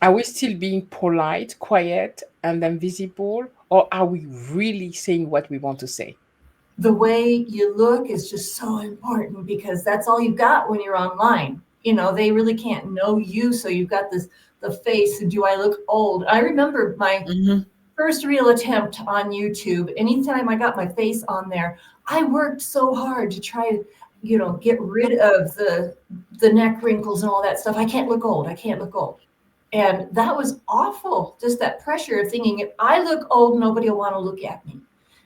Are we still being polite, quiet, and then visible, or are we really saying what we want to say? The way you look is just so important because that's all you've got when you're online. They really can't know you, so you've got the face. Do I look old? I remember my Mhm. first real attempt on YouTube. Anytime I got my face on there, I worked so hard to try to, get rid of the neck wrinkles and all that stuff. I can't look old. I can't look old. And that was awful. Just that pressure of thinking if I look old, nobody will want to look at me.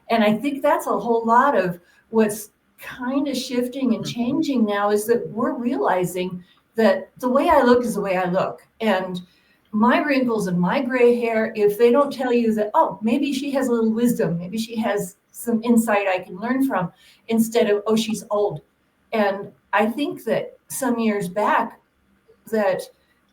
And I think that's a whole lot of what's kind of shifting and changing now is that we're realizing that the way I look is the way I look. And my wrinkles and my gray hair, if they don't tell you that, oh, maybe she has a little wisdom, maybe she has some insight I can learn from, instead of, oh, she's old. And I think that some years back, that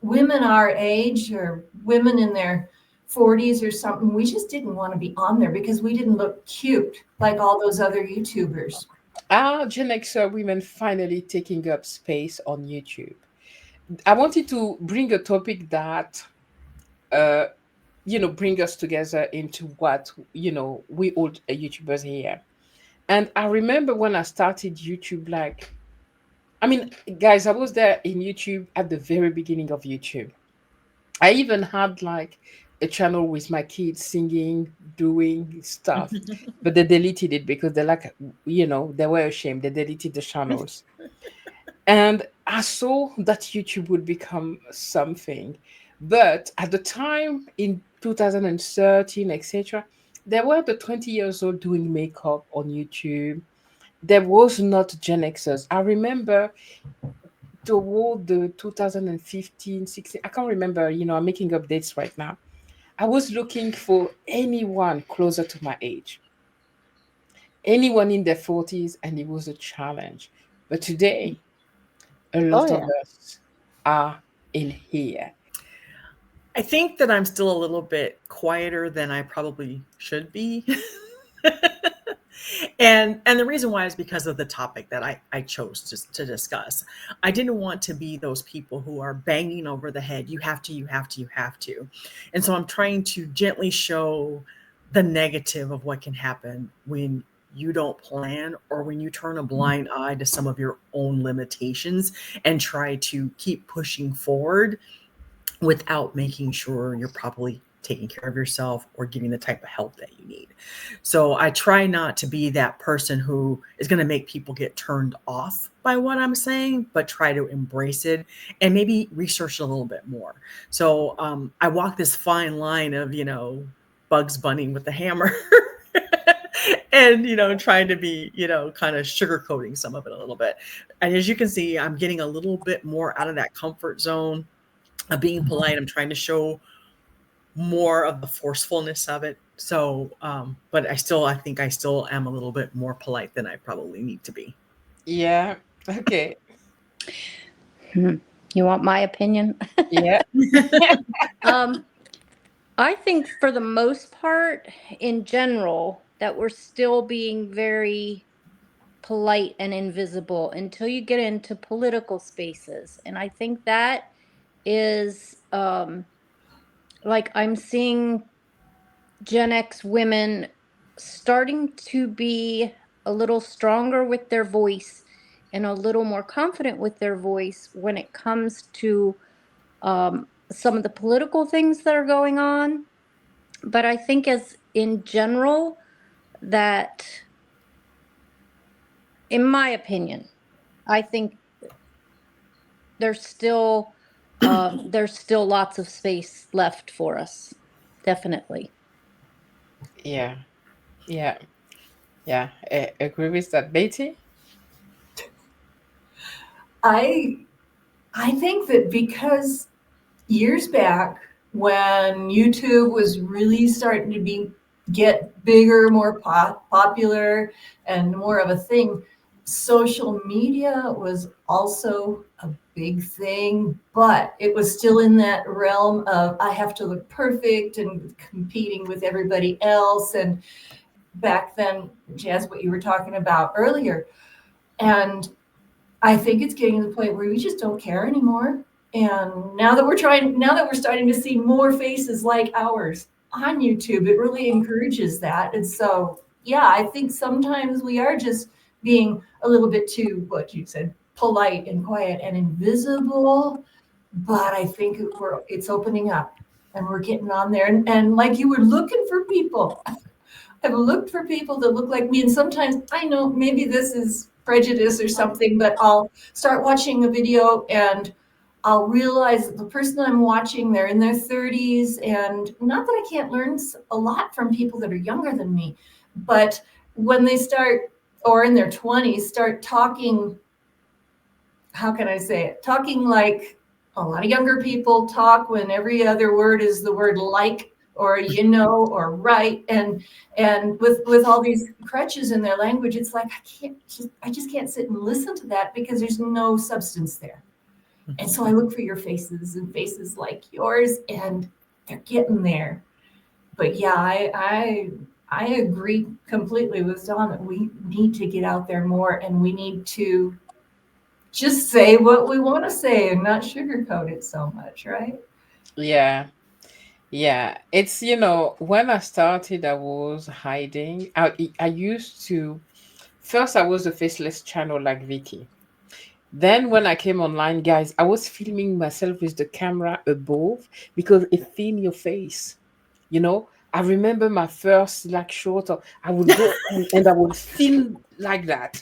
women our age or women in their 40s or something, we just didn't want to be on there because we didn't look cute like all those other YouTubers. Are Gen Xer women finally taking up space on YouTube? I wanted to bring a topic that, uh, bring us together into what, we old YouTubers here. And I remember when I started YouTube, like, I mean, guys, I was there in YouTube at the very beginning of YouTube. I even had like a channel with my kids singing, doing stuff, but they deleted it because they're like, they were ashamed. They deleted the channels. And I saw that YouTube would become something. But at the time in 2013, etc., there were the 20 years old doing makeup on YouTube. There was not Gen Xers. I remember toward the 2015, 16, I can't remember, I'm making up dates right now. I was looking for anyone closer to my age, anyone in their 40s, and it was a challenge. But today, a Oh lot of yeah. us are in here. I think that I'm still a little bit quieter than I probably should be. And the reason why is because of the topic that I chose to discuss. I didn't want to be those people who are banging over the head. You have to, you have to, you have to. And so I'm trying to gently show the negative of what can happen when you don't plan or when you turn a blind eye to some of your own limitations and try to keep pushing forward without making sure you're properly taking care of yourself or getting the type of help that you need. So I try not to be that person who is going to make people get turned off by what I'm saying, but try to embrace it and maybe research a little bit more. So I walk this fine line of, Bugs Bunny with the hammer. And trying to be kind of sugarcoating some of it a little bit. And as you can see, I'm getting a little bit more out of that comfort zone of being polite. I'm trying to show more of the forcefulness of it. So, but I think I still am a little bit more polite than I probably need to be. Yeah. Okay. Hmm. You want my opinion? Yeah. Um, I think for the most part, in general, that we're still being very polite and invisible until you get into political spaces. And I think that is like I'm seeing Gen X women starting to be a little stronger with their voice and a little more confident with their voice when it comes to some of the political things that are going on. But I think, as in general, that, in my opinion, I think there's still there's still lots of space left for us. Definitely. Yeah. Yeah. Yeah. I agree with that, Betty. I I think that because years back when YouTube was really starting to get bigger, more popular, and more of a thing, social media was also a big thing, but it was still in that realm of I have to look perfect and competing with everybody else. And back then, Jazz, what you were talking about earlier, and I think it's getting to the point where we just don't care anymore. And now that we're starting to see more faces like ours on YouTube, it really encourages that. And so, yeah, I think sometimes we are just being a little bit too, what you said, polite and quiet and invisible. But I think it's opening up and we're getting on there. And like you were looking for people. I've looked for people that look like me, and sometimes I know maybe this is prejudice or something, but I'll start watching a video and I'll realize that the person I'm watching, they're in their 30s, and not that I can't learn a lot from people that are younger than me, but when they start, or in their 20s, start talking, how can I say it? Talking like a lot of younger people talk when every other word is the word like or or right, and with all these crutches in their language, it's like I just can't sit and listen to that because there's no substance there. And so I look for your faces and faces like yours, and they're getting there. But yeah, I agree completely with Dawn that we need to get out there more, and we need to just say what we want to say and not sugarcoat it so much, right? Yeah. Yeah, it's when I started, I was hiding. I used to first I was a faceless channel like Vicky. Then when I came online, guys, I was filming myself with the camera above because it thin your face. I remember my first like short. I would go and I would film like that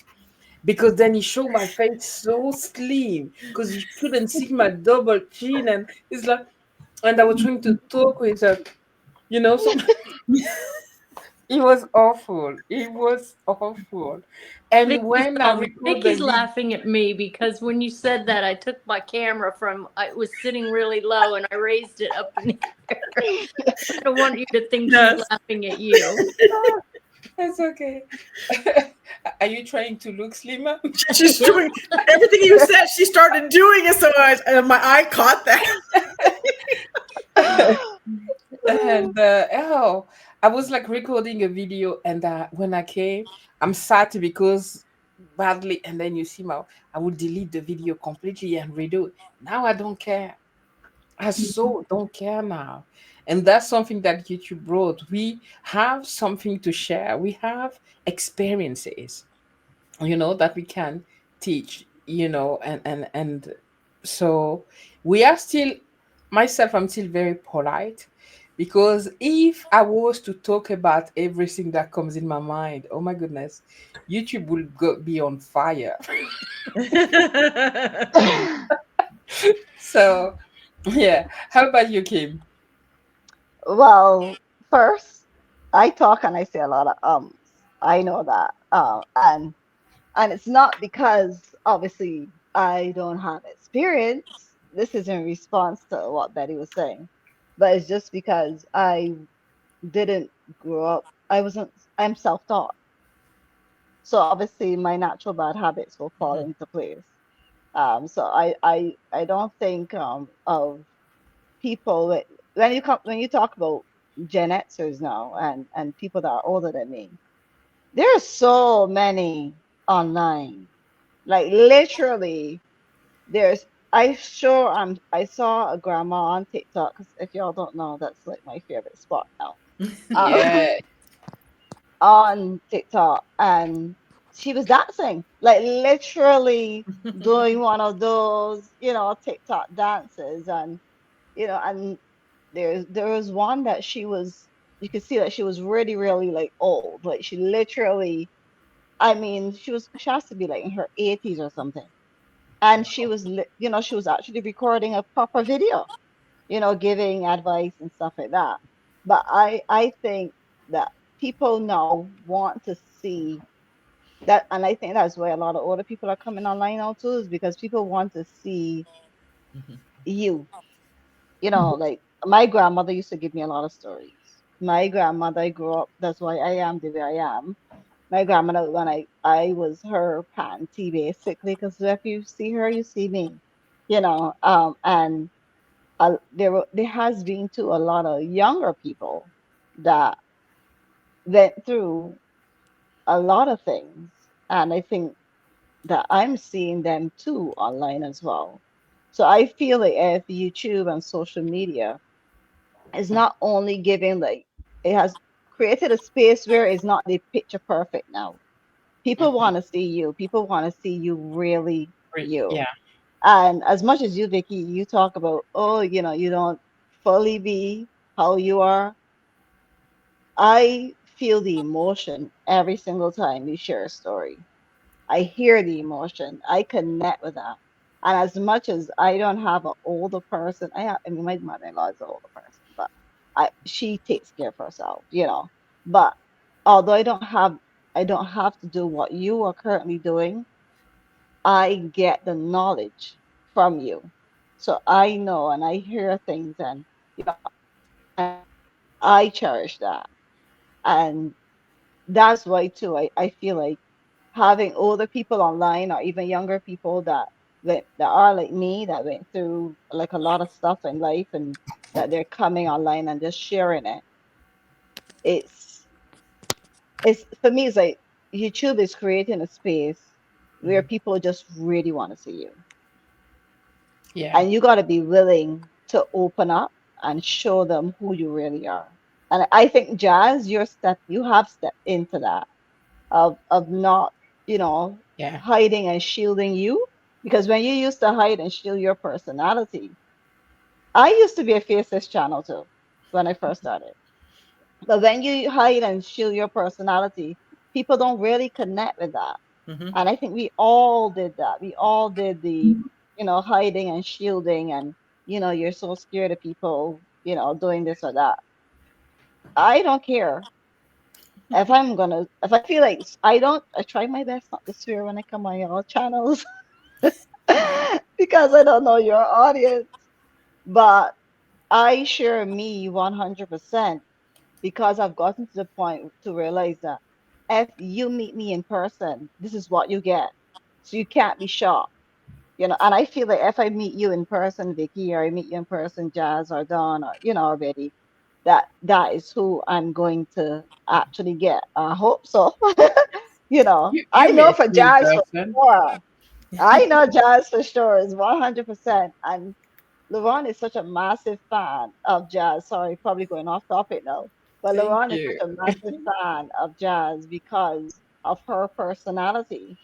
because then he showed my face so slim because you couldn't see my double chin, and it's like, and I was trying to talk with her. So it was awful. It was awful. And Vicky when I saw me. record the Vicky's video, laughing at me because when you said that, I took my camera from, it was sitting really low and I raised it up in the air. I don't want you to think she's Yes. laughing at you. it's okay. Are you trying to look slimmer? She's Yeah. doing everything you said. She started doing it, so my eye caught that. And I was like recording a video, and when I came, I'm sad because badly, and then you see I would delete the video completely and redo it. Now I don't care. I so don't care now. And that's something that YouTube brought. We have something to share. We have experiences, that we can teach, and so we are still, myself, I'm still very polite because if I was to talk about everything that comes in my mind, oh my goodness, YouTube will be on fire. So yeah, how about you, Kim? Well, first, I talk and I say a lot of ums. I know that. And it's not because obviously I don't have experience. This is in response to what Betty was saying. But it's just because I didn't grow up. I'm self-taught. So obviously my natural bad habits will fall Mhm. into place. So I don't think of people that when you talk about Gen Xers now and people that are older than me, there are so many online. Like literally, there's I saw a grandma on TikTok because if y'all don't know, that's like my favorite spot now. Um, Yeah. on TikTok, and she was dancing, like literally doing one of those, TikTok dances, and and there was one that you could see that she was really, really like old, like she literally, I mean, she has to be like in her 80s or something, and she was actually recording a proper video, giving advice and stuff like that. But I think that people now want to see that, and I think that's why a lot of older people are coming online now too, is because people want to see you. Like my grandmother used to give me a lot of stories. My grandmother, I grew up, that's why I am the way I am. My grandmother, when I was her panty basically, because if you see her, you see me, and there has been to a lot of younger people that went through a lot of things, and I think that I'm seeing them too online as well. So I feel like if YouTube and social media is not only giving like it has created a space where it's not the picture perfect now. People Mhm. want to see you. People want to see you really you. Yeah. And as much as you, Vicky, you talk about, oh, you don't fully be how you are. I feel the emotion every single time you share a story. I hear the emotion. I connect with that. And as much as I don't have an older person, I mean, my mother-in-law is an older person, but she takes care of herself. But although I don't have to do what you are currently doing, I get the knowledge from you. So I know and I hear things and I cherish that. And that's why too I feel like having older people online or even younger people that are like me that went through like a lot of stuff in life and that they're coming online and just sharing it. It's it's for me it's like YouTube is creating a space where Mhm. people just really want to see you. Yeah. And you got to be willing to open up and show them who you really are. And I think Jazz, you have stepped into that of not, Yeah. hiding and shielding you. Because when you used to hide and shield your personality, I used to be a faceless channel too when I first started. But when you hide and shield your personality, people don't really connect with that. Mhm. And I think we all did that. We all did the, hiding and shielding and, you're so scared of people, doing this or that. I don't care. If I feel like I try my best not to swear when I come on your channels because I don't know your audience, but I share me 100% because I've gotten to the point to realize that if you meet me in person, this is what you get. So you can't be shocked. And I feel like if I meet you in person, Vicky, or I meet you in person, Jazz or Dawn, or already, that is who I'm going to actually get. I hope so. I You know met for me in Jazz for person. sure. I know Jazz for sure is 100%. And Lauren is such a massive fan of jazz. Sorry, probably going off topic now. But Thank Lauren is you. such a massive fan of jazz because of her personality.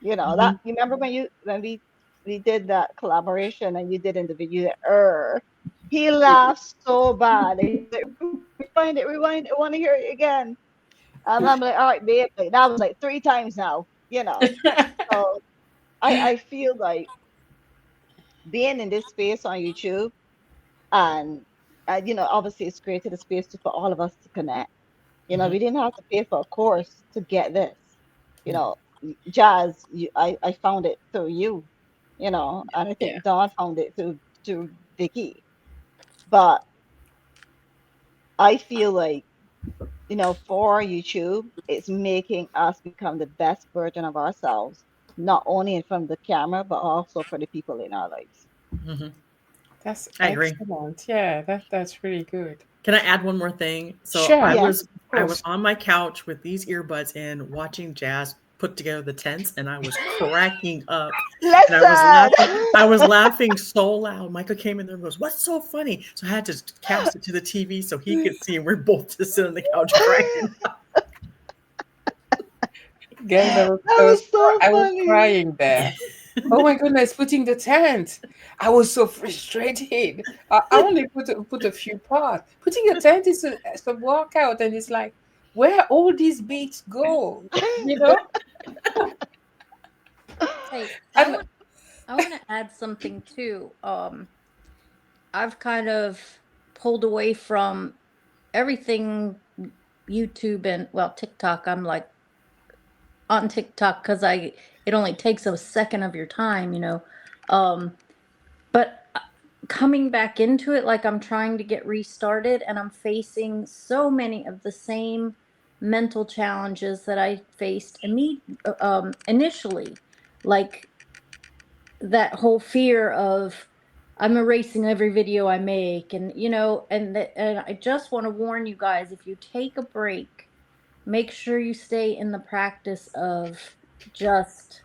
That Hmm. you remember when we did that collaboration and you did in the video he laughed so bad. He's like, rewind it, I want to hear it again. I'm like, all right, babe, like, that was like 3 times now. So I feel like being in this space on YouTube and obviously it's created a space for all of us to connect. Hmm. We didn't have to pay for a course to get this. you know Jazz, I found it through you. And I Yeah. think Dawn found it through Vicky. But I feel like, for YouTube, it's making us become the best version of ourselves, not only in front of the camera but also for the people in our lives. Mhm. That's I agree. excellent. Yeah, that's really good. Can I add one more thing? So I Sure. Yes, was of I was course. on my couch with these earbuds in, watching Jazz put together the tents, and I was cracking up, and I was Listen. laughing. I was laughing so loud. Michael came in there and goes, "What's so funny?" So I had to cast it to the TV so he could see. And we're both just sitting on the couch cracking. Guys, That was so I was funny. crying there. Oh my goodness, putting the tent. I was so frustrated. I only put a few parts. Putting a tent is a workout, and it's like, where all these beats go, you know? Hey, And I want to add something too. I've kind of pulled away from everything YouTube and well TikTok. I'm like on TikTok because I it only takes a second of your time. Um, but coming back into it, like I'm trying to get restarted, and I'm facing so many of the same mental challenges that I faced initially, like that whole fear of I'm erasing every video I make, and I just want to warn you guys, if you take a break, make sure you stay in the practice of just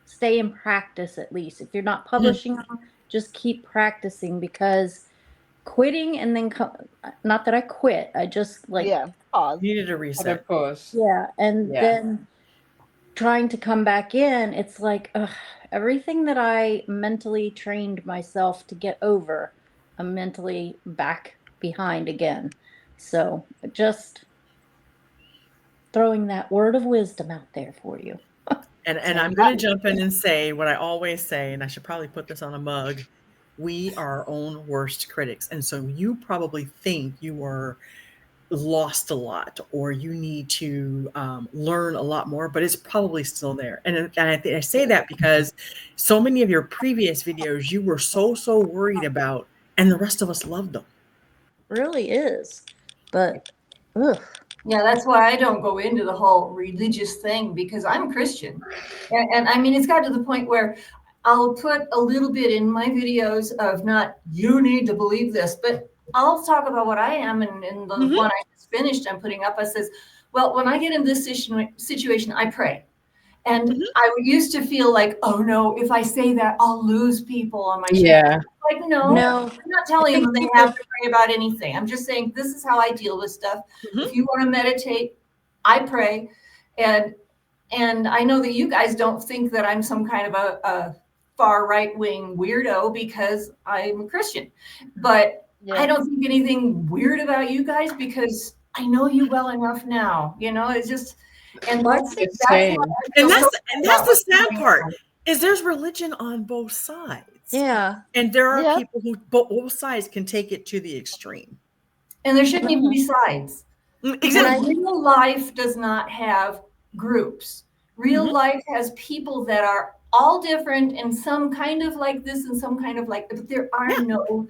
stay in practice at least. If you're not publishing them, just keep practicing, because quitting and then not that I quit, I just like, Yeah. Pause. You needed a Other reset. pause. yeah, and Yeah. then trying to come back in, it's like, ugh, everything that I mentally trained myself to get over, I'm mentally back behind again. So just throwing that word of wisdom out there for you. And I'm going to That, jump in and say what I always say, and I should probably put this on a mug. We are our own worst critics. And so you probably think you are lost a lot, or you need to learn a lot more, but it's probably still there. And I say that because so many of your previous videos you were so worried about, and the rest of us loved them. Really is. But ugh. Yeah, that's why I don't go into the whole religious thing, because I'm Christian. And I mean, it's got to the point where I'll put a little bit in my videos of not, you need to believe this, but I'll talk about what I am. And in the one I just finished, I'm putting up, I says, well, when I get in this situation, I pray. And I used to feel like, oh no, if I say that, I'll lose people on my channel. Yeah. Like, no, No. I'm not telling them they have to pray about anything. I'm just saying, this is how I deal with stuff. If you want to meditate, I pray. And I know that you guys don't think that I'm some kind of a far right wing weirdo because I'm a Christian, but I don't think anything weird about you guys because I know you well enough now. You know, it's just, and That's the that's same. what I And feel that's about the what's sad going part, on. is there's religion on both sides. Yeah. And there are yeah. people who both sides can take it to the extreme. And there shouldn't even be sides. Exactly. Real life does not have groups. Real life has people that are all different and some kind of like this and some kind of like, but there are no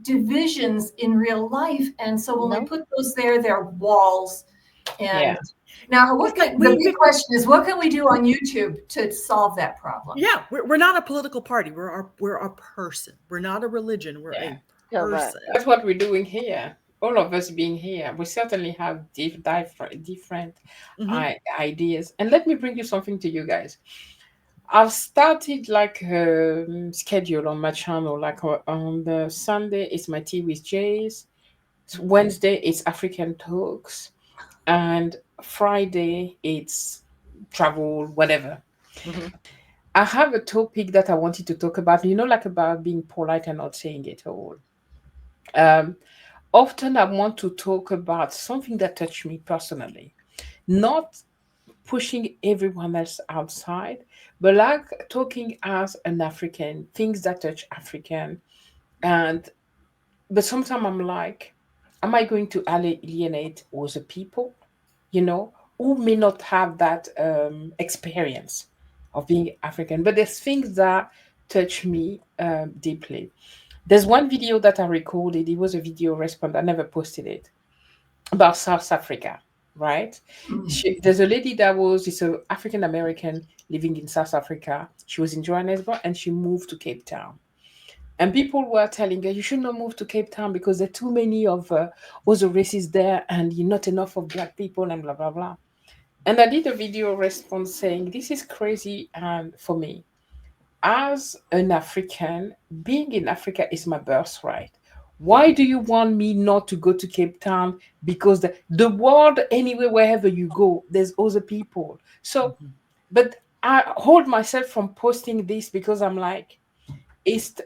divisions in real life. And so when we No. put those there, they're walls. And Yeah. now the big we question is, what can we do on YouTube to solve that problem? Yeah, we're not a political party. We're a person. We're not a religion. We're Yeah. a Correct. person. That's what we're doing here. All of us being here, we certainly have different Mhm. ideas. And let me bring you something to you guys. I've started like a schedule on my channel. Like on the Sunday, it's my tea with Jays. Wednesday, it's African talks, and Friday, it's travel, whatever. Mhm. I have a topic that I wanted to talk about. You know, like about being polite and not saying it all. Um, Often I want to talk about something that touched me personally, not pushing everyone else outside, but like talking as an African, things that touch African. And but sometimes I'm like, am I going to alienate other people, you know, who may not have that experience of being African? But there's things that touch me deeply. There's one video that I recorded. It was a video response. I never posted it, about South Africa, right? There's a lady that was, it's an African American living in South Africa. She was in Johannesburg and she moved to Cape Town. And people were telling her, you should not move to Cape Town because there are too many of other races there and you're not enough of black people and blah, blah, blah. And I did a video response saying, this is crazy. And for me, as an African, being in Africa is my birthright. Why do you want me not to go to Cape Town? Because the world, anywhere, wherever you go, there's other people. So, but I hold myself from posting this because I'm like, it's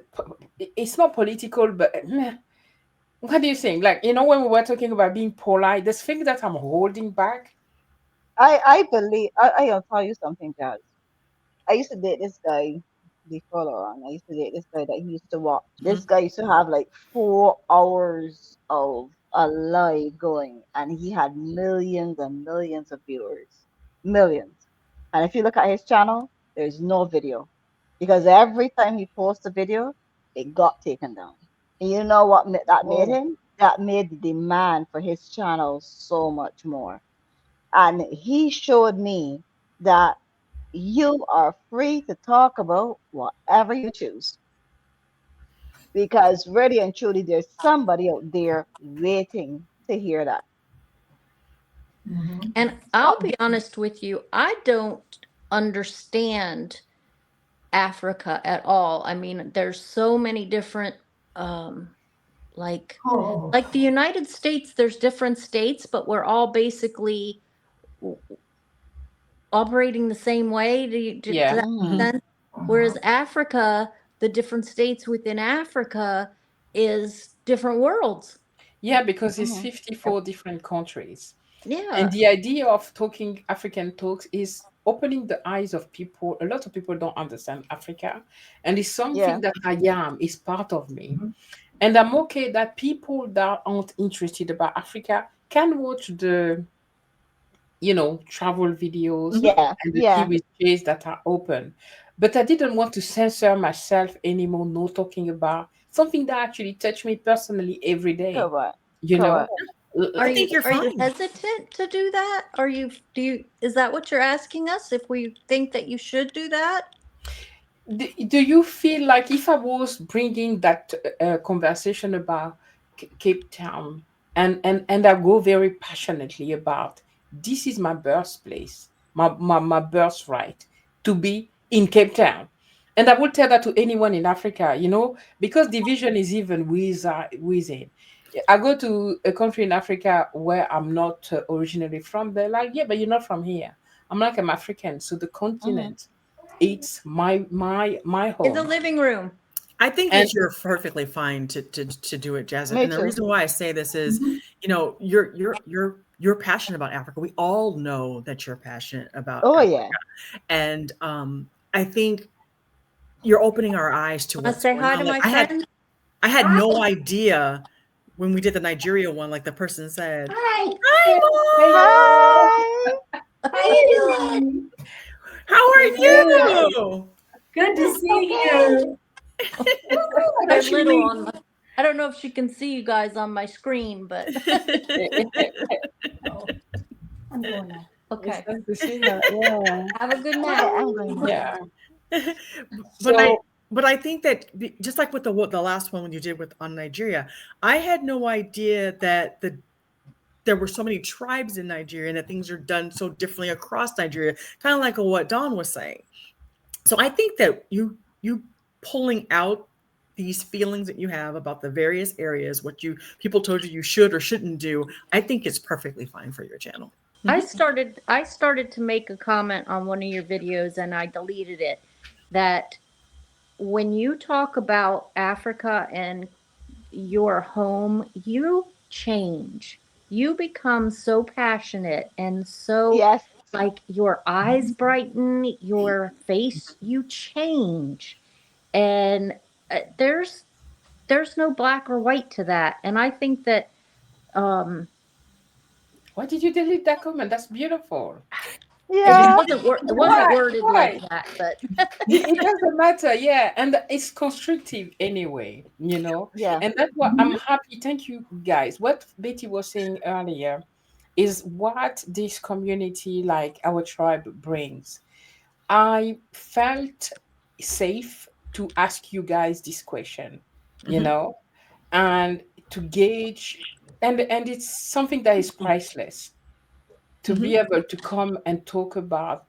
it's not political, but meh. What do you think? Like, you know, when we were talking about being polite, there's things that I'm holding back. I believe I'll tell you something, guys. I used to date this guy before Lauren. I used to date this guy that he used to watch. This Mhm. guy used to have like 4 hours of a live going, and he had millions and millions of viewers. Millions. And if you look at his channel, there's no video. Because every time he posts a video, it got taken down. And you know what that made Oh, him? That made the demand for his channel so much more. And he showed me that you are free to talk about whatever you choose. Because really and truly, there's somebody out there waiting to hear that. Mhm. And I'll be honest with you, I don't understand Africa at all. I mean, there's so many different, like Oh, like the United States, there's different states, but we're all basically operating the same way. Does Yeah. that Mhm. make sense? Whereas Africa, the different states within Africa is different worlds. Yeah, because it's Mhm. 54 different countries. And Yeah. the idea of talking African talks is opening the eyes of people. A lot of people don't understand Africa. And it's something Yeah. that I am, is part of me. And I'm okay that people that aren't interested about Africa can watch the, travel videos Mhm. Yeah. and the Yeah. TV shows that are open. But I didn't want to censor myself anymore, no talking about something that actually touched me personally every day, Correct. you know? Correct. L- I Are think you you're are you fine. hesitant to do that? Are you do you is that what you're asking us if we think that you should do that? do you feel like if I was bringing that conversation about Cape Town, and I go very passionately about, this is my birthplace, my birthright to be in Cape Town, and I would tell that to anyone in Africa, because division is even within. I go to a country in Africa where I'm not originally from. They're like, yeah, but you're not from here. I'm like, I'm African, so the Mhm. continent, it's my In the home. living room. I think And that you're perfectly fine to do it, Jasmine. Me And the too. reason why I say this is, you're passionate about Africa. We all know that you're passionate about Oh Africa. yeah. And I think you're opening our eyes to Want to what's say going hi on. to Like my friend? I had no idea when we did the Nigeria one, like the person said, Hi. "Hi, Mom, Hi. How you doing? how are good. you?" Good to It's see okay. you. They're little Actually, on my, I don't know if she can see you guys on my screen, but oh, I'm going now. it's Okay. nice to see her. Yeah. Have a good Okay, night. I'm going now. Yeah. but I So but I think that just like with the last one when you did with on Nigeria, I had no idea that there were so many tribes in Nigeria and that things are done so differently across Nigeria, kind of like what Dawn was saying. So I think that you pulling out these feelings that you have about the various areas, what you people told you should or shouldn't do, I think it's perfectly fine for your channel. I Mhm. started to make a comment on one of your videos and I deleted it, that when you talk about Africa and your home, you change. You become so passionate and so, Yes. like, your eyes brighten, your face, you change. And there's no black or white to that. And I think that um why did you delete that comment? That's beautiful. Yeah. it wasn't Why? worded like Why? that, but It doesn't matter, yeah, and it's constructive anyway, Yeah. and that's what I'm happy. Thank you, guys. What Betty was saying earlier is what this community, like our tribe, brings. I felt safe to ask you guys this question, you Mhm. know, and to gauge, and it's something that is priceless, to be Mhm. able to come and talk about,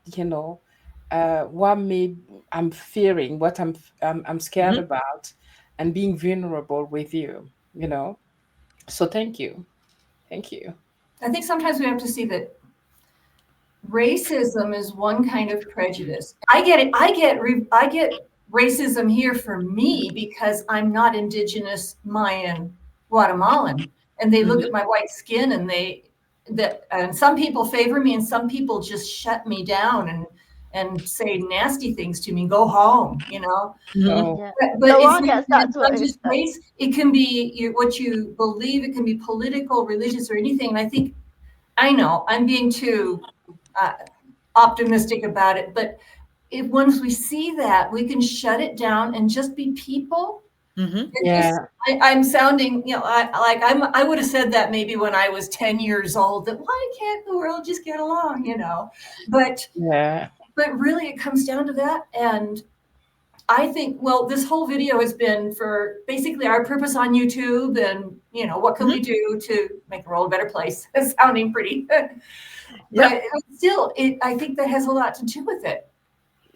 what may I'm fearing, what I'm scared Mhm. about, and being vulnerable with you. So thank you. I think sometimes we have to see that racism is one kind of prejudice. I get it. I get racism here for me because I'm not indigenous Mayan Guatemalan, and they look Hmm. at my white skin and and some people favor me and some people just shut me down and say nasty things to me. Go home, you know. Mhm. Oh, Yeah. But No it's one gets that to not just race. It can be what you believe. It can be political, religious, or anything. And I think I know I'm being too uh, optimistic about it, but if once we see that, we can shut it down and just be people. Mhm. And just yeah. I'm sounding, I would have said that maybe when I was 10 years old, that why can't the world just get along, But Yeah. but really it comes down to that. And I think, well, this whole video has been for basically our purpose on YouTube and, what can we Mhm. do to make the world a better place? It's sounding pretty. Yep. But still, I think that has a lot to do with it.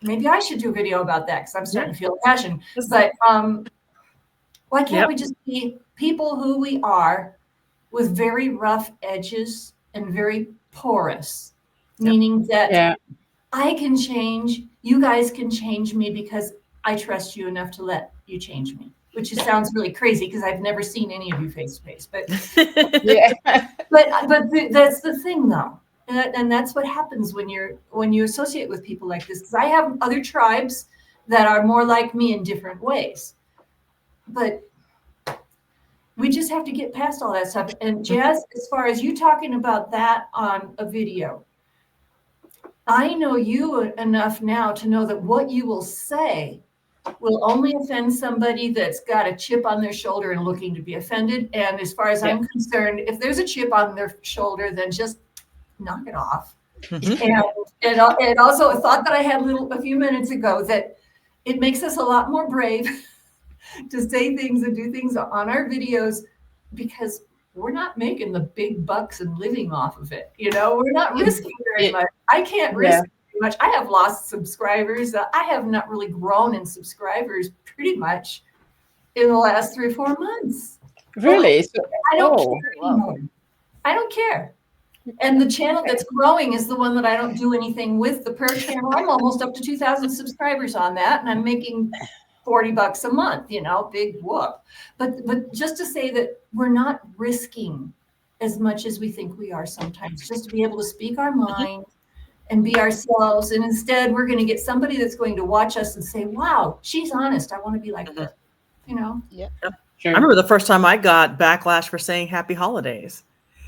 maybe I should do a video about that because I'm starting to feel passion. Yes. But why can't Yep. we just be people who we are with very rough edges and very porous, Yep. meaning that Yeah. I can change, you guys can change me because I trust you enough to let you change me, which just sounds really crazy because I've never seen any of you face to face. But Yeah. that's the thing, though, and that's what happens when you associate with people like this. Because I have other tribes that are more like me in different ways, but we just have to get past all that stuff. And Jazz, as far as you talking about that on a video, I know you enough now to know that what you will say will only offend somebody that's got a chip on their shoulder and looking to be offended. And as far as Yeah. I'm concerned, if there's a chip on their shoulder, then just knock it off. Mhm. And also a thought that I had a few minutes ago, that it makes us a lot more brave to say things and do things on our videos because we're not making the big bucks and living off of it. We're not risking very much. I can't risk very much. I have lost subscribers. I have not really grown in subscribers pretty much in the last 3 or 4 months. Really? So, I don't oh, care anymore. I don't care. And the channel that's growing is the one that I don't do anything with. The prayer channel, I'm almost up to 2,000 subscribers on that, and I'm making $40 a month, big whoop. But just to say that we're not risking as much as we think we are sometimes, just to be able to speak our mind and be ourselves. And instead, we're going to get somebody that's going to watch us and say, wow, she's honest. I want to be like her, Yeah. I sure. remember the first time I got backlash for saying happy holidays.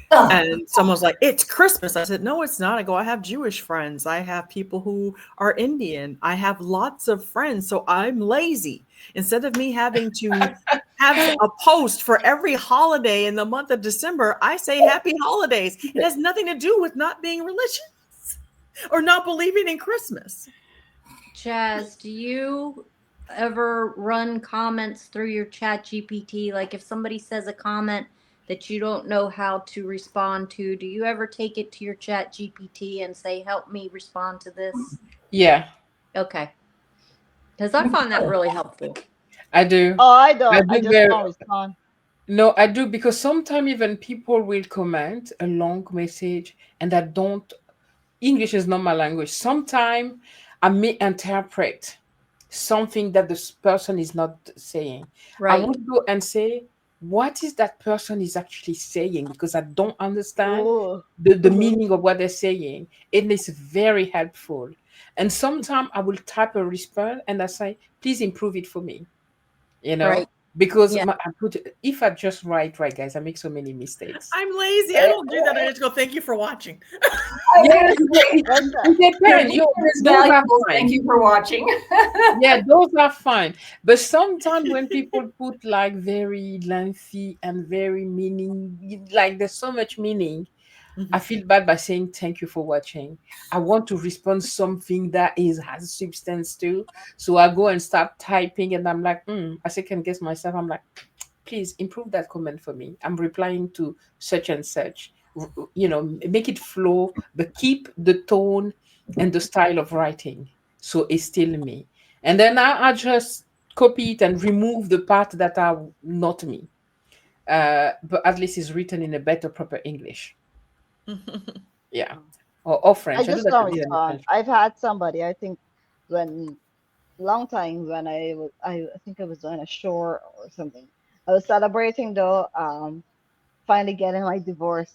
Ugh. And someone's like, it's Christmas. I said, no, it's not. I go, I have Jewish friends. I have people who are Indian. I have lots of friends. So I'm lazy. Instead of me having to have a post for every holiday in the month of December, I say happy holidays. It has nothing to do with not being religious or not believing in Christmas. Chaz, do you ever run comments through your chat GPT? Like if somebody says a comment that you don't know how to respond to, do you ever take it to your chat GPT and say, help me respond to this? Yeah, Okay. Because I find that really helpful. I do. Oh, I I don't. I do just very. don't respond. No, I do, because sometimes even people will comment a long message and I don't. English is not my language. Sometimes I may interpret something that this person is not saying. I Right. want to go and say, what is that person is actually saying? Because I don't understand Oh, the meaning of what they're saying. It is very helpful. And sometimes I will type a response and I say, please improve it for me. Right. Because Yeah. if I just write, right, guys, I make so many mistakes. I'm lazy. I don't do that. I just go, thank you for watching. Yeah, that's it depends. It's Those are valuable. fine. Thank you for watching. Yeah, those are fine. But sometimes when people put like very lengthy and very meaning, like there's so much meaning, I feel bad by saying thank you for watching. I want to respond something that has substance too. So I go and start typing and I'm like, I second guess myself. I'm like, please improve that comment for me. I'm replying to such and such. Make it flow, but keep the tone and the style of writing. So it's still me. And then I just copy it and remove the part that are not me. But at least it's written in a better, proper English. Yeah. Or I French. I do just that don't a bit in respond. French. I've had somebody, I think, when long time when I think I was on a shore or something. I was celebrating though, finally getting my divorce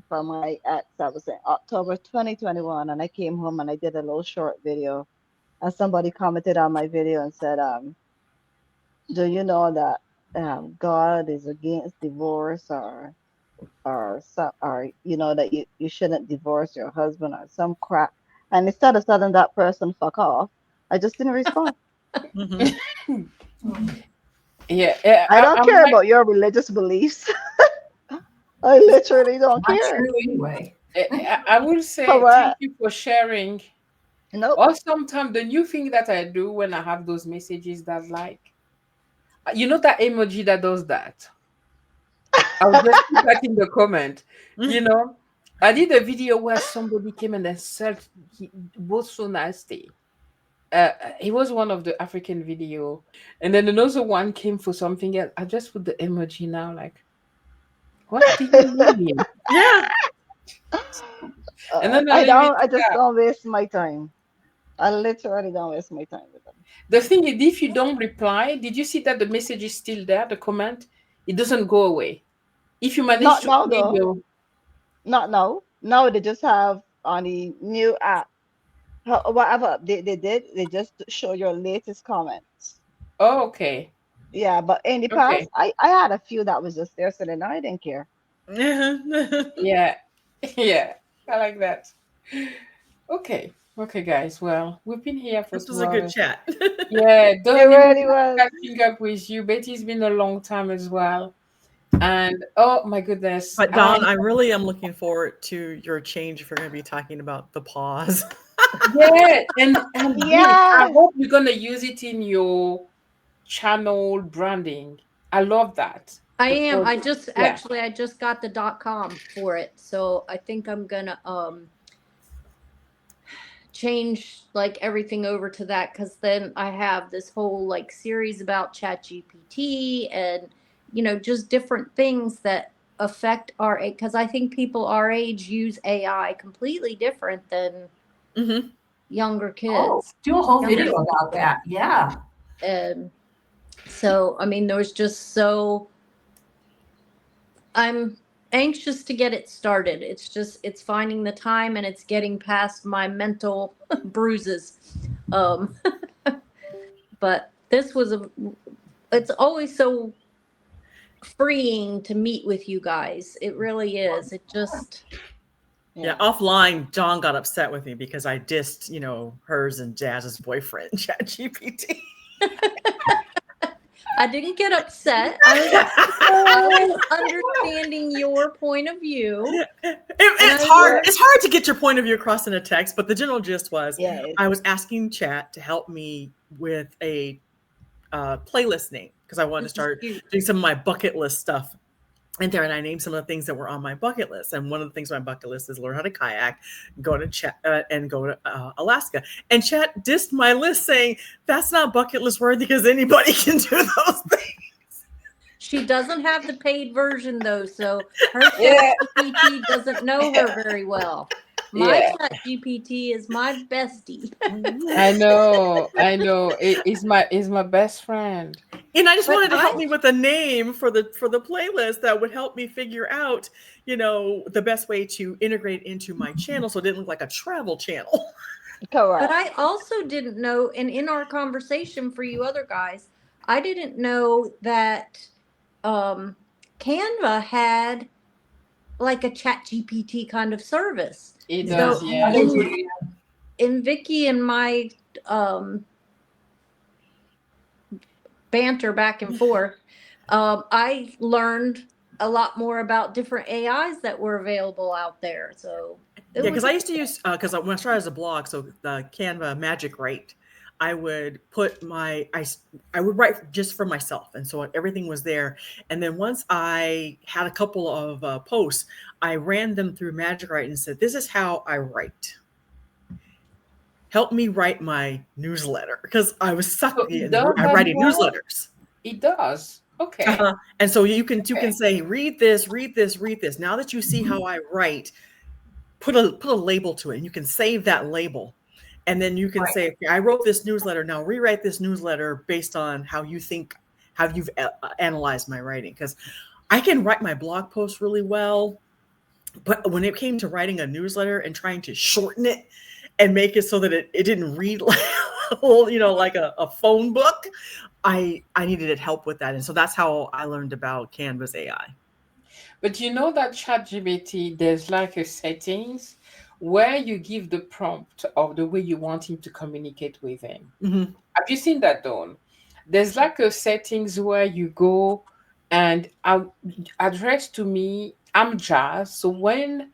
from my ex. That was in October 2021, and I came home and I did a little short video. And somebody commented on my video and said, "Do you know that God is against divorce, or that you shouldn't divorce your husband or some crap?" And instead of telling that person fuck off, I just didn't respond. Yeah. I don't I'm care like, about your religious beliefs. I literally don't Not care. true anyway. I will say thank Correct. you for sharing. Nope. Or sometimes the new thing that I do when I have those messages that like, that emoji that does that. I'll just put that in the comment. You know, I did a video where somebody came and then said he was so nasty. it was one of the African video, and then another one came for something else. I just put the emoji now, like, what do you mean? Yeah. And then I leave it I just up. don't waste my time. I literally don't waste my time with them. The thing is, if you don't reply, did you see that the message is still there? The comment, it doesn't go away. If you manage Not to now read though. your, Not now. Now they just have on the new app. Whatever they did, they just show your latest comments. oh, okay, Yeah, but in the okay, past, I had a few that was just there, so then I didn't care. yeah, yeah, I like that. Okay, okay, guys. Well, we've been here for This was two a good hours. chat. Yeah, It Don, it was really nice was. catching up with you. Betty's been a long time as well. And oh my goodness, But Don, I really am looking forward to your change if you're going to be talking about the pause. yeah, and this, I Yes. hope you're gonna use it in your channel branding. I love that. I The am. pause. I just Yeah. actually I just got the .com for it. So I think I'm gonna change like everything over to that, because then I have this whole like series about ChatGPT and just different things that affect our age, because I think people our age use AI completely different than Hmm. younger Oh, kids. do a whole Younger, video about that. Yeah. and so I mean there's just so I'm anxious to get it started. It's finding the time and it's getting past my mental bruises. Um, but this was it's always so freeing to meet with you guys. It really is. It just, Yeah, Yeah. offline, John got upset with me because I dissed, hers and Jazz's boyfriend, ChatGPT. I didn't get upset. I was understanding your point of view. It's hard. It's hard to get your point of view across in a text, but the general gist was Yeah. I was asking Chat to help me with a playlist name because I wanted to This is start cute. doing some of my bucket list stuff in there, and I named some of the things that were on my bucket list. And one of the things on my bucket list is learn how to kayak, go to and go to Alaska. And Chat dissed my list, saying that's not bucket list worthy because anybody can do those things. She doesn't have the paid version though, so her Yeah. ChatGPT doesn't know her very well. My Yeah. ChatGPT is my bestie. I know. I know. It's my best friend. And I just But wanted to help I me with a name for the playlist that would help me figure out, the best way to integrate into my channel so it didn't look like a travel channel. But Correct. I also didn't know, and in our conversation for you other guys, I didn't know that Canva had like a chat GPT kind of service. It Yeah. does, So yeah. in Vicky and my banter back and forth, I learned a lot more about different AIs that were available out there. So Yeah, because I used to use because when I started as a blog, so the Canva Magic Write, I would put I would write just for myself, and so everything was there. And then once I had a couple of posts, I ran them through Magic Write and said, "This is how I write. Help me write my newsletter," because I was sucked So it in does as writing well. newsletters. It does. Okay. Uh-huh. And so you can Okay. say, read this, read this, read this. Now that you see how I write, put a label to it, and you can save that label. And then you can say, okay, I wrote this newsletter. Now rewrite this newsletter based on how you think, how you've analyzed my writing. Because I can write my blog posts really well, but when it came to writing a newsletter and trying to shorten it and make it so that it didn't read like, like a phone book, I needed help with that. And so that's how I learned about Canvas AI. But you know that ChatGPT, there's like a settings where you give the prompt of the way you want him to communicate with him. Mm-hmm. Have you seen that, Dawn? There's like a settings where you go and address to me, I'm Jazz. So when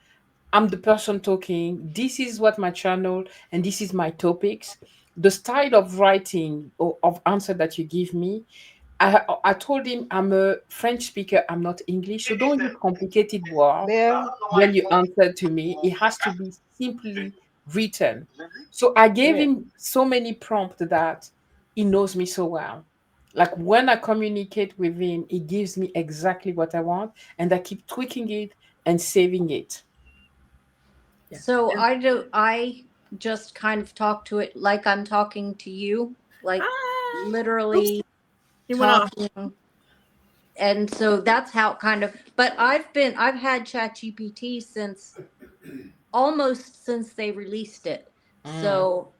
I'm the person talking, this is what my channel and this is my topics. The style of writing or of answer that you give me, I told him I'm a French speaker, I'm not English, so don't use complicated words There. when you answer to me. It has to be simply written. So I gave Great. him so many prompts that he knows me so well. Like when I communicate with him, he gives me exactly what I want, and I keep tweaking it and saving it. Yeah. So And, I just kind of talk to it like I'm talking to you, like oops, literally he went off. talking. And so that's how kind of, but I've had ChatGPT since almost since they released it. Mm. So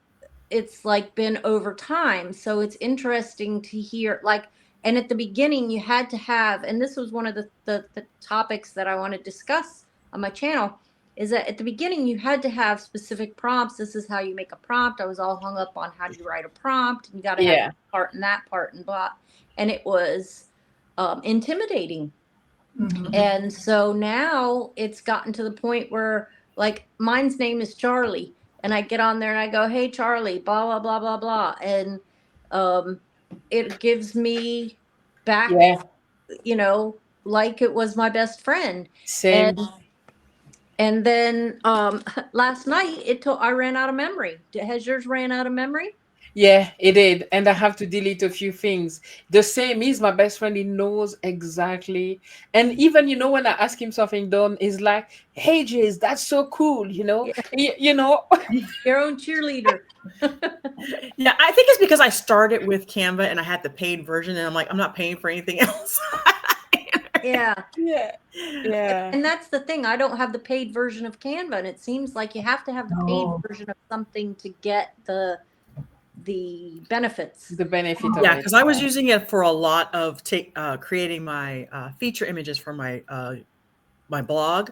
it's like been over time. So it's interesting to hear like, and at the beginning you had to have, and this was one of the topics that I want to discuss on my channel, is that at the beginning you had to have specific prompts. This is how you make a prompt. I was all hung up on how do you write a prompt, and you got to have Yeah, this part and that part and blah. And it was intimidating. Mhm. And so now it's gotten to the point where, like, mine's name is Charlie, and I get on there and I go, "Hey, Charlie, blah blah blah blah blah," and um, it gives me back, yeah, you know, like it was my best friend. And same. then last night I ran out of memory. Has yours ran out of memory? Yeah, it did. And I have to delete a few things. The same is my best friend. He knows exactly. And even, when I ask him something done, he's like, hey, Jace, that's so cool. Yeah, You know? your own cheerleader. Yeah, I think it's because I started with Canva and I had the paid version, and I'm like, I'm not paying for anything else. Yeah. Yeah. Yeah. And that's the thing. I don't have the paid version of Canva, and it seems like you have to have the paid No. version of something to get the benefits. The benefit of Yeah, it. because I was using it for a lot of creating my feature images for my blog,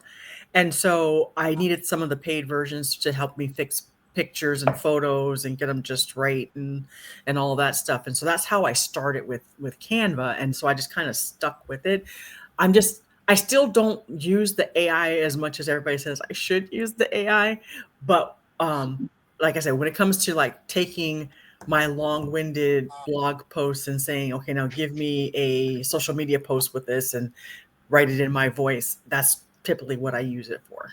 and so I needed some of the paid versions to help me fix pictures and photos and get them just right and all that stuff. And so that's how I started with Canva, and so I just kind of stuck with it. I still don't use the AI as much as everybody says I should use the AI, but like I said, when it comes to like taking my long-winded blog posts and saying, okay, now give me a social media post with this and write it in my voice, that's typically what I use it for.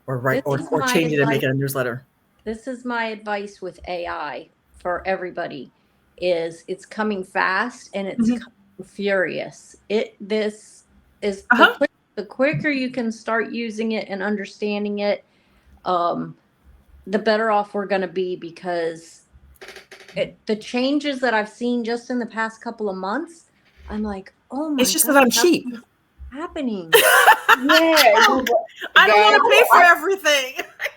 Or write This is or my change it and make advice. it a newsletter. This is my advice with AI for everybody is it's coming fast and it's Mhm. coming furious. This is Uh-huh. the quicker you can start using it and understanding it, um, the better off we're going to be, because the changes that I've seen just in the past couple of months, I'm like, oh It's my just God, that I'm how cheap. is this happening? Yeah. No, but I don't guys, want to pay for everything.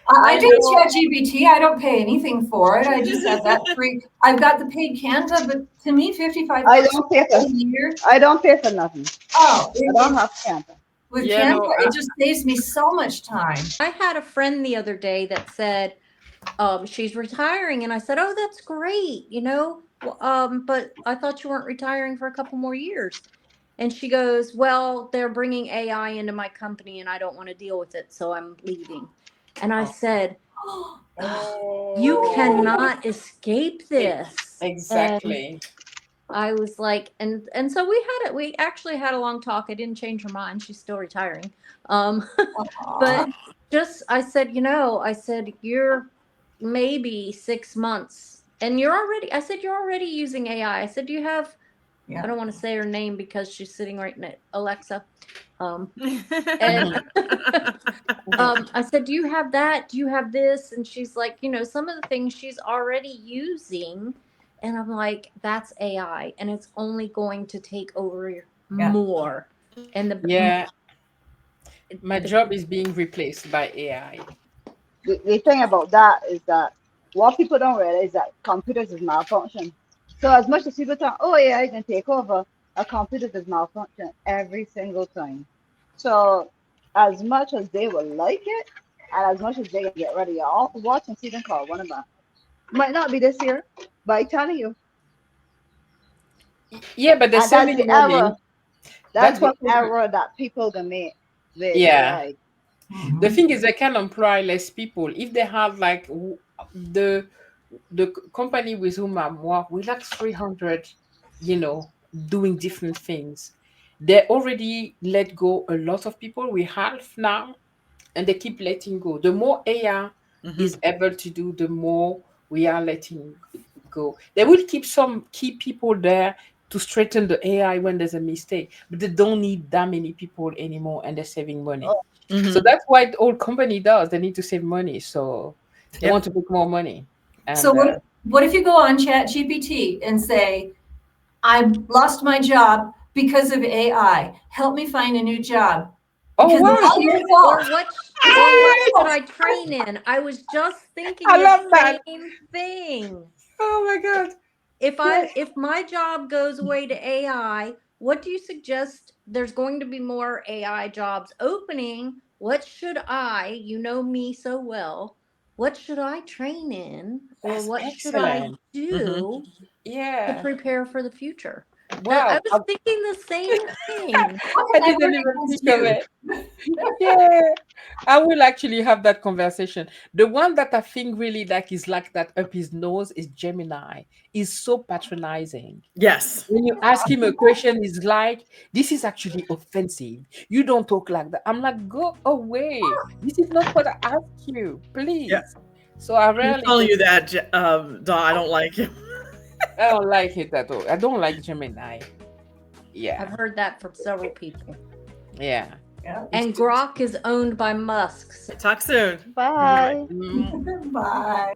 I I do know. ChatGPT. I don't pay anything for it. I just have that free. I've got the paid Canva, but to me, 55 I bucks don't pay for a year. I don't pay for nothing. Oh, I don't have Canva. with Yeah, Canva, no. it just saves me so much time. I had a friend the other day that said, she's retiring, and I said, "Oh, that's great, but I thought you weren't retiring for a couple more years." And she goes, "Well, they're bringing AI into my company, and I don't want to deal with it, so I'm leaving." And I Oh. said, "You Oh. cannot escape It, this." And exactly. I was like, and so we actually had a long talk. I didn't change her mind. She's still retiring. Um, Aw. but just, I said, I said, you're maybe 6 months and I said, you're already using AI. I said, do you have, Yeah. I don't want to say her name because she's sitting right next, Alexa. And Mhm. Mhm. I said, do you have that? Do you have this? And she's like, some of the things she's already using. And I'm like, that's AI, and it's only going to take over Yeah. more. And Yeah. My the job is being replaced by AI. The thing about that is that what people don't realize that computers is malfunction. So as much as people think, oh yeah, I can take over, a computer is malfunction every single time. So as much as they will like it, and as much as they can get ready, I'll watch and see them call one of them. Might not be this year, but I tell you, Yeah, but they're and that's saving the error. money. That's That's the one problem. error that people can make with Yeah. AI. The Mhm. thing is, they can employ less people if they have like the company with whom I'm work with like 300, doing different things. They already let go a lot of people. We have now, and they keep letting go. The more AI is able to do, the more we are letting go. They will keep some key people there to straighten the AI when there's a mistake, but they don't need that many people anymore, and they're saving money. Oh, So that's why the old company does. They need to save money, so they Yep. want to make more money. So And what if you go on Chat GPT and say, I lost my job because of AI. Help me find a new job. oh Because wow, it's all your Or fault. what should I train in? I was just thinking I the love that. same thing. Oh my god. If my job goes away to AI, what do you suggest? There's going to be more AI jobs opening. What should I, you know me so well, what should I train in, or That's what should I excellent. do to Yeah. prepare for the future? I Wow. was thinking the same thing. What I can I work didn't even against think of you? it. Yeah. I will actually have that conversation. The one that I think really like is like that up his nose is Gemini. He's so patronizing. Yes. When you ask him a question, he's like, this is actually offensive. You don't talk like that. I'm like, go away. This is not what I asked you, Yeah. please. So I I'm rarely telling go you to, that, Dawn, I don't like him. I don't like it at all. I don't like Gemini. I've Yeah. heard that from several people. Yeah. Yeah. And Grok is owned by Musk. Talk soon. bye. Mm. Bye.